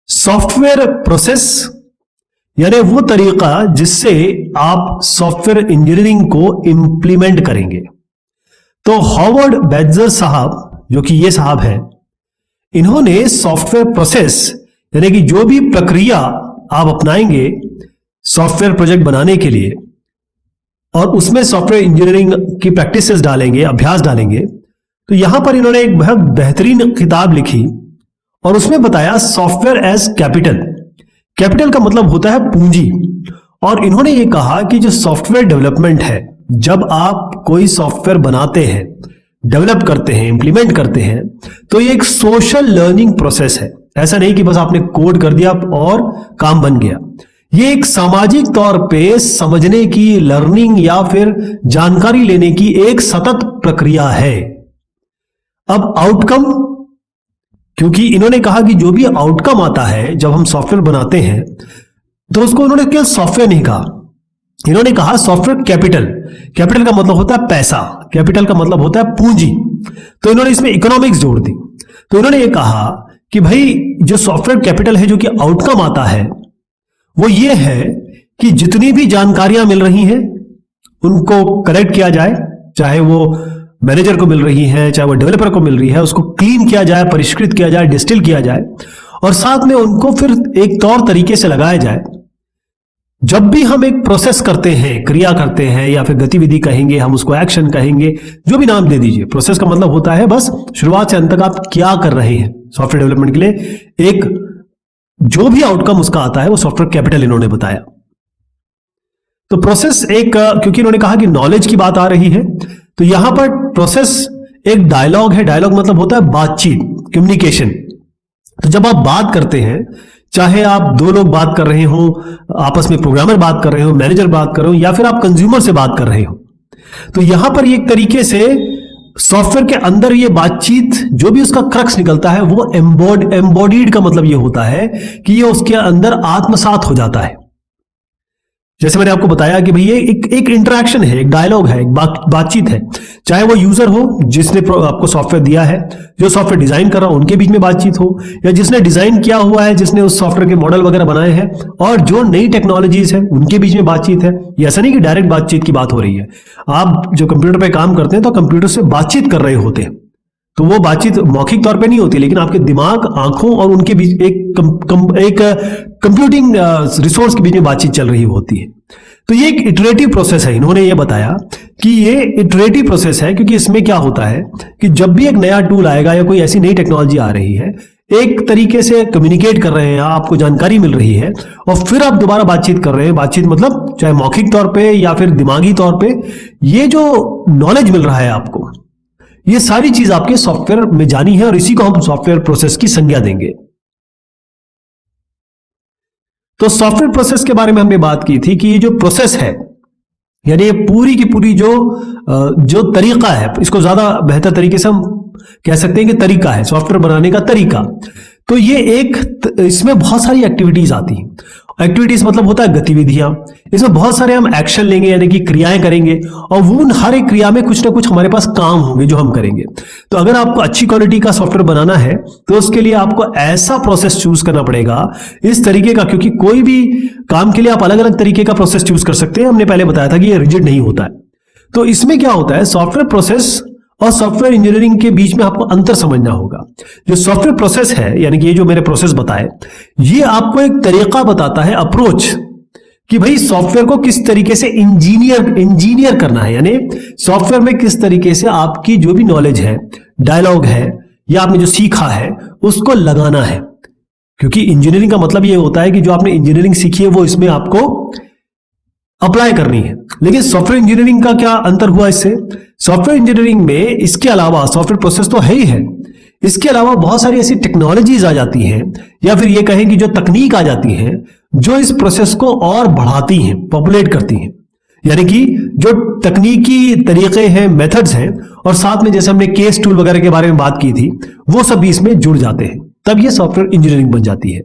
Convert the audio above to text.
Software process यानी वो तरीका जिससे आप सॉफ्टवेयर इंजीनियरिंग को इंप्लीमेंट करेंगे। तो हॉवर्ड बैडजर साहब, जो कि ये साहब हैं, इन्होंने सॉफ्टवेयर प्रोसेस यानी कि जो भी प्रक्रिया आप अपनाएंगे सॉफ्टवेयर प्रोजेक्ट बनाने के लिए और उसमें सॉफ्टवेयर इंजीनियरिंग की प्रैक्टिसेस डालेंगे, अभ्यास डालेंगे, तो यहां पर इन्होंने एक बहुत बेहतरीन किताब लिखी और उसमें बताया सॉफ्टवेयर एज कैपिटल। कैपिटल का मतलब होता है पूंजी। और इन्होंने ये कहा कि जो सॉफ्टवेयर डेवलपमेंट है, जब आप कोई सॉफ्टवेयर बनाते हैं, डेवलप करते हैं, इंप्लीमेंट करते हैं, तो ये एक सोशल लर्निंग प्रोसेस है। ऐसा नहीं कि बस आपने कोड कर दिया और काम बन गया। ये एक सामाजिक तौर पे समझने की, लर्निंग या फिर जानकारी लेने की एक सतत प्रक्रिया है। अब आउटकम, क्योंकि इन्होंने कहा कि जो भी आउटकम आता है जब हम सॉफ्टवेयर बनाते हैं, तो उसको उन्होंने केवल सॉफ्टवेयर नहीं कहा, इन्होंने कहा सॉफ्टवेयर कैपिटल। कैपिटल का मतलब होता है पैसा, कैपिटल का मतलब होता है पूंजी। तो इन्होंने इसमें इकोनॉमिक्स जोड़ दी। तो इन्होंने ये कहा कि भाई जो सॉफ्टवेयर कैपिटल है, जो कि आउटकम आता है, वो ये है कि जितनी भी जानकारियां मिल रही हैं उनको कलेक्ट किया जाए, चाहे वो मैनेजर को मिल रही है, चाहे वो डेवलपर को मिल रही है, उसको क्लीन किया जाए, परिष्कृत किया जाए, डिस्टिल किया जाए और साथ में उनको फिर एक तौर तरीके से लगाया जाए। जब भी हम एक प्रोसेस करते हैं, क्रिया करते हैं या फिर गतिविधि कहेंगे, हम उसको एक्शन कहेंगे, जो भी नाम दे दीजिए, प्रोसेस का मतलब होता है बस शुरुआत से अंत तक आप क्या कर रहे हैं सॉफ्टवेयर डेवलपमेंट के लिए। एक जो भी आउटकम उसका आता है वो सॉफ्टवेयर कैपिटल इन्होंने बताया। तो प्रोसेस एक, क्योंकि इन्होंने कहा कि नॉलेज की बात आ रही है, तो यहां पर प्रोसेस एक डायलॉग है। डायलॉग मतलब होता है बातचीत, कम्युनिकेशन। तो जब आप बात करते हैं, चाहे आप दो लोग बात कर रहे हो, आपस में प्रोग्रामर बात कर रहे हो, मैनेजर बात कर रहे हो, या फिर आप कंज्यूमर से बात कर रहे हो, तो यहां पर एक तरीके से सॉफ्टवेयर के अंदर ये बातचीत, जो भी उसका क्रक्स निकलता है, वो एम्बॉडीड का मतलब ये होता है कि ये उसके अंदर आत्मसात हो जाता है। जैसे मैंने आपको बताया कि भाई ये एक इंटरेक्शन है, एक डायलॉग है, एक बातचीत है। चाहे वो यूजर हो जिसने आपको सॉफ्टवेयर दिया है, जो सॉफ्टवेयर डिजाइन कर रहा हो उनके बीच में बातचीत हो, या जिसने डिजाइन किया हुआ है, जिसने उस सॉफ्टवेयर के मॉडल वगैरह बनाए हैं, और जो नई टेक्नोलॉजीज है उनके बीच में बातचीत है। ये ऐसा नहीं कि डायरेक्ट बातचीत की बात हो रही है। आप जो कंप्यूटर पे काम करते हैं तो कंप्यूटर से बातचीत कर रहे होते हैं, तो वो बातचीत मौखिक तौर पे नहीं होती, लेकिन आपके दिमाग, आंखों और उनके बीच एक कंप्यूटिंग रिसोर्स के बीच में बातचीत चल रही होती है। तो ये एक इटरेटिव प्रोसेस है। इन्होंने ये बताया कि ये इटरेटिव प्रोसेस है, क्योंकि इसमें क्या होता है कि जब भी एक नया टूल आएगा या कोई ऐसी नई टेक्नोलॉजी आ रही है, एक तरीके से कम्युनिकेट कर रहे हैं, आपको जानकारी मिल रही है और फिर आप दोबारा बातचीत कर रहे हैं। बातचीत मतलब चाहे मौखिक तौर पे या फिर दिमागी तौर पे, ये जो नॉलेज मिल रहा है आपको, ये सारी चीज आपके सॉफ्टवेयर में जानी है और इसी को हम सॉफ्टवेयर प्रोसेस की संज्ञा देंगे। तो सॉफ्टवेयर प्रोसेस के बारे में हमने बात की थी कि ये जो प्रोसेस है, यानी ये पूरी की पूरी जो तरीका है, इसको ज्यादा बेहतर तरीके से हम कह सकते हैं कि तरीका है, सॉफ्टवेयर बनाने का तरीका। तो ये इसमें बहुत सारी एक्टिविटीज आती हैं। एक्टिविटीज मतलब होता है गतिविधियां। इसमें बहुत सारे हम एक्शन लेंगे, यानी कि क्रियाएं करेंगे, और वो हर एक क्रिया में कुछ ना कुछ हमारे पास काम होंगे जो हम करेंगे। तो अगर आपको अच्छी क्वालिटी का सॉफ्टवेयर बनाना है तो उसके लिए आपको ऐसा प्रोसेस चूज करना पड़ेगा, इस तरीके का, क्योंकि कोई भी काम के लिए आप अलग अलग तरीके का प्रोसेस चूज कर सकते हैं। हमने पहले बताया था कि ये रिजिड नहीं होता है। तो इसमें क्या होता है, सॉफ्टवेयर प्रोसेस और सॉफ्टवेयर इंजीनियरिंग के बीच में आपको अंतर समझना होगा। जो सॉफ्टवेयर प्रोसेस है, यानी कि ये जो मैंने प्रोसेस बताए, ये आपको एक तरीका बताता है, अप्रोच, कि भाई सॉफ्टवेयर को किस तरीके से इंजीनियर करना है, यानी सॉफ्टवेयर में किस तरीके से आपकी जो भी नॉलेज है, डायलॉग है, या आपने जो सीखा है उसको लगाना है। क्योंकि इंजीनियरिंग का मतलब ये होता है कि जो आपने इंजीनियरिंग सीखी है वो इसमें आपको अप्लाई करनी है। लेकिन सॉफ्टवेयर इंजीनियरिंग का क्या अंतर हुआ इससे? सॉफ्टवेयर इंजीनियरिंग में इसके अलावा, सॉफ्टवेयर प्रोसेस तो है ही है, इसके अलावा बहुत सारी ऐसी टेक्नोलॉजीज आ जाती हैं, या फिर ये कहें कि जो तकनीक आ जाती हैं, जो इस प्रोसेस को और बढ़ाती हैं, पॉपुलेट करती हैं। यानी कि जो तकनीकी तरीके हैं, मेथड्स हैं, और साथ में जैसे हमने केस टूल वगैरह के बारे में बात की थी, वो सब भी इसमें जुड़ जाते हैं, तब ये सॉफ्टवेयर इंजीनियरिंग बन जाती है।